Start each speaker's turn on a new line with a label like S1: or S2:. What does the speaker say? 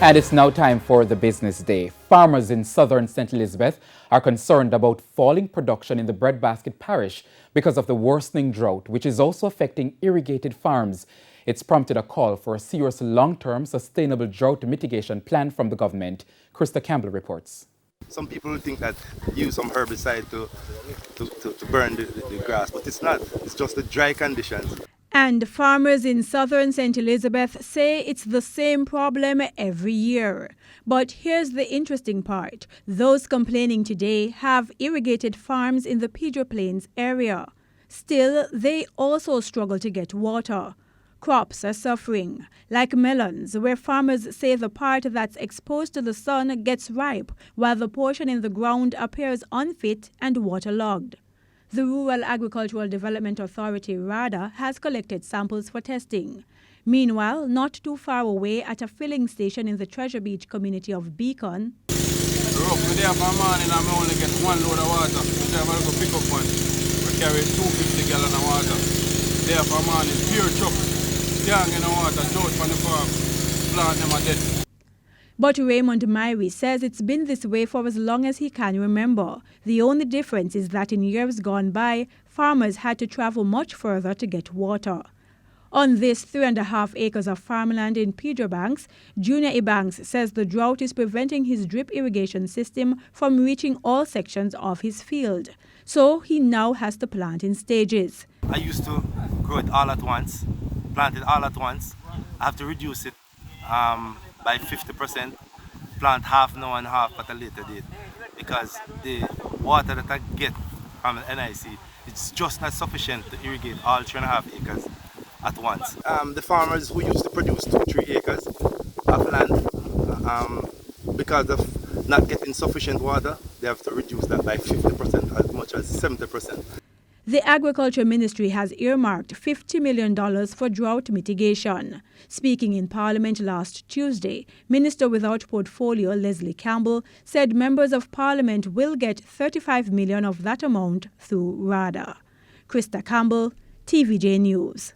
S1: And it's now time for the business day. Farmers in southern St. Elizabeth are concerned about falling production in the breadbasket parish because of the worsening drought, which is also affecting irrigated farms. It's prompted a call for a serious long-term sustainable drought mitigation plan from the government. Krista Campbell reports.
S2: Some people think that use some herbicide to burn the grass, but it's not. It's just the dry conditions.
S3: And farmers in southern St. Elizabeth say it's the same problem every year. But here's the interesting part. Those complaining today have irrigated farms in the Pedro Plains area. Still, they also struggle to get water. Crops are suffering, like melons, where farmers say the part that's exposed to the sun gets ripe, while the portion in the ground appears unfit and waterlogged. The Rural Agricultural Development Authority, RADA, has collected samples for testing. Meanwhile, not too far away at a filling station in the Treasure Beach community of Beacon,
S4: Rough day for morning, I only get one load of water. Which I go pick up one. We carry 250 gallons of water. There for morning, pure chuck. Can't get no water, drought from the farm. Plant them are dead.
S3: But Raymond Myrie says it's been this way for as long as he can remember. The only difference is that in years gone by, farmers had to travel much further to get water. On this 3.5 acres of farmland in Pedro Banks, Junior Ebanks says the drought is preventing his drip irrigation system from reaching all sections of his field. So he now has to plant in stages.
S2: I used to grow it all at once, plant it all at once. I have to reduce it by 50%, plant half now and half at a later date, because the water that I get from the NIC, it's just not sufficient to irrigate all 3.5 acres at once. The farmers who used to produce 2-3 acres of land, because of not getting sufficient water, they have to reduce that by 50%, as much as 70%.
S3: The Agriculture Ministry has earmarked $50 million for drought mitigation. Speaking in Parliament last Tuesday, Minister without Portfolio Leslie Campbell said members of Parliament will get $35 million of that amount through RADA. Krista Campbell, TVJ News.